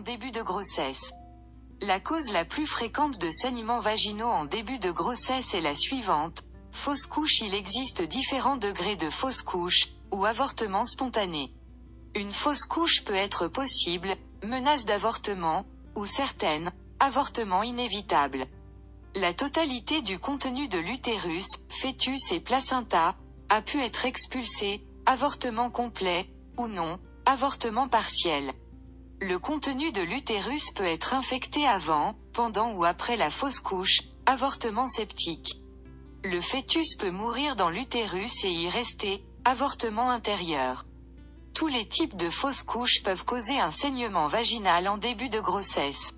en début de grossesse. La cause la plus fréquente de saignements vaginaux en début de grossesse est la suivante. Fausse couche. Il existe différents degrés de fausse couche, ou avortement spontané. Une fausse couche peut être possible, menace d'avortement, ou certaine, avortement inévitable. La totalité du contenu de l'utérus, fœtus et placenta, a pu être expulsée, avortement complet, ou non, avortement partiel. Le contenu de l'utérus peut être infecté avant, pendant ou après la fausse couche, avortement septique. Le fœtus peut mourir dans l'utérus et y rester, avortement intérieur. Tous les types de fausses couches peuvent causer un saignement vaginal en début de grossesse.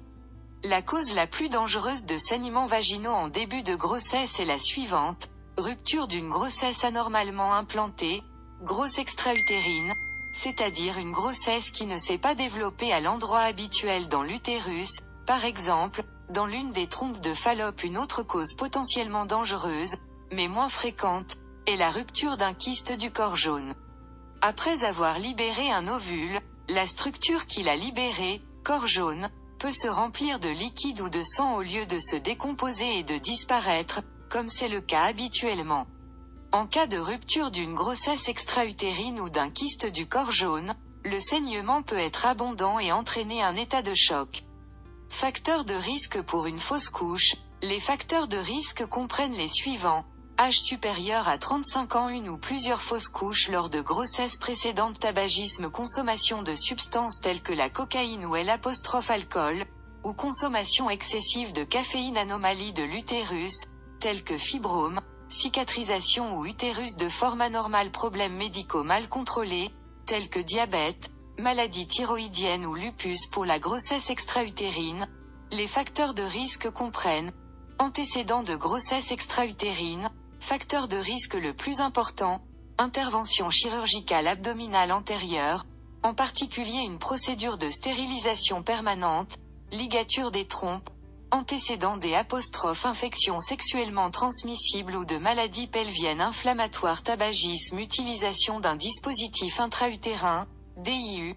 La cause la plus dangereuse de saignements vaginaux en début de grossesse est la suivante. Rupture d'une grossesse anormalement implantée, grosse extra-utérine, c'est-à-dire une grossesse qui ne s'est pas développée à l'endroit habituel dans l'utérus, par exemple, dans l'une des trompes de Fallope. Une autre cause potentiellement dangereuse, mais moins fréquente, est la rupture d'un kyste du corps jaune. Après avoir libéré un ovule, la structure qui l'a libéré, corps jaune, peut se remplir de liquide ou de sang au lieu de se décomposer et de disparaître, comme c'est le cas habituellement. En cas de rupture d'une grossesse extra-utérine ou d'un kyste du corps jaune, le saignement peut être abondant et entraîner un état de choc. Facteurs de risque pour une fausse couche. Les facteurs de risque comprennent les suivants. Âge supérieur à 35 ans, une ou plusieurs fausses couches lors de grossesses précédentes, tabagisme, consommation de substances telles que la cocaïne ou L'(alcool, ou consommation excessive de caféine, anomalie de l'utérus, telles que fibrome, cicatrisation ou utérus de forme anormale, problèmes médicaux mal contrôlés, tels que diabète, maladie thyroïdienne ou lupus pour la grossesse extra-utérine. Les facteurs de risque comprennent antécédents de grossesse extra-utérine. Facteur de risque le plus important, intervention chirurgicale abdominale antérieure, en particulier une procédure de stérilisation permanente, ligature des trompes, antécédents des infections sexuellement transmissibles ou de maladies pelviennes inflammatoires, tabagisme, utilisation d'un dispositif intra-utérin, DIU,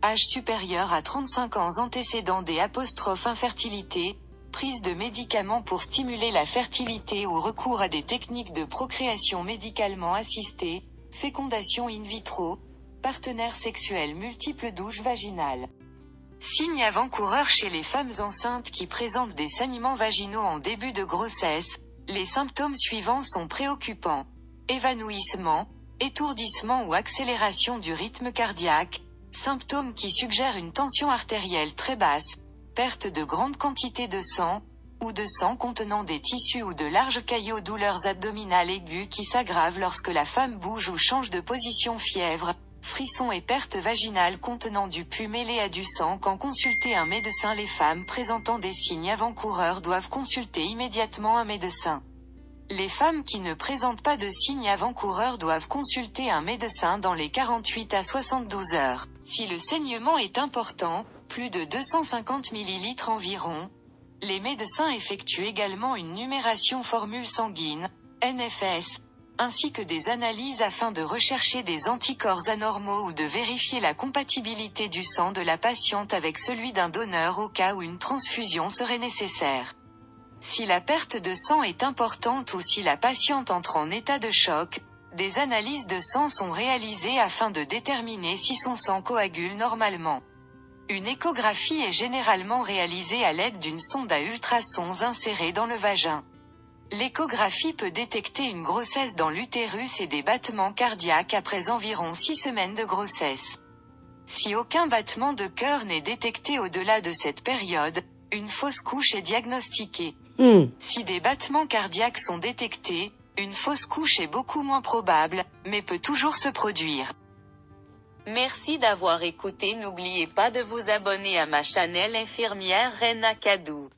âge supérieur à 35 ans, antécédents des infertilité, prise de médicaments pour stimuler la fertilité ou recours à des techniques de procréation médicalement assistée, fécondation in vitro, partenaires sexuels multiples, douche vaginale. Signes avant-coureurs chez les femmes enceintes qui présentent des saignements vaginaux en début de grossesse. Les symptômes suivants sont préoccupants. Évanouissement, étourdissement ou accélération du rythme cardiaque, symptômes qui suggèrent une tension artérielle très basse, perte de grandes quantités de sang, ou de sang contenant des tissus ou de larges caillots, douleurs abdominales aiguës qui s'aggravent lorsque la femme bouge ou change de position, fièvre, frissons et perte vaginale contenant du pus mêlé à du sang. Quand consulter un médecin, les femmes présentant des signes avant-coureurs doivent consulter immédiatement un médecin. Les femmes qui ne présentent pas de signes avant-coureurs doivent consulter un médecin dans les 48 à 72 heures. Si le saignement est important, plus de 250 ml environ, les médecins effectuent également une numération formule sanguine, NFS, ainsi que des analyses afin de rechercher des anticorps anormaux ou de vérifier la compatibilité du sang de la patiente avec celui d'un donneur au cas où une transfusion serait nécessaire. Si la perte de sang est importante ou si la patiente entre en état de choc, des analyses de sang sont réalisées afin de déterminer si son sang coagule normalement. Une échographie est généralement réalisée à l'aide d'une sonde à ultrasons insérée dans le vagin. L'échographie peut détecter une grossesse dans l'utérus et des battements cardiaques après environ 6 semaines de grossesse. Si aucun battement de cœur n'est détecté au-delà de cette période, une fausse couche est diagnostiquée. Si des battements cardiaques sont détectés, une fausse couche est beaucoup moins probable, mais peut toujours se produire. Merci d'avoir écouté. N'oubliez pas de vous abonner à ma chaîne Infirmière Rena Kadou.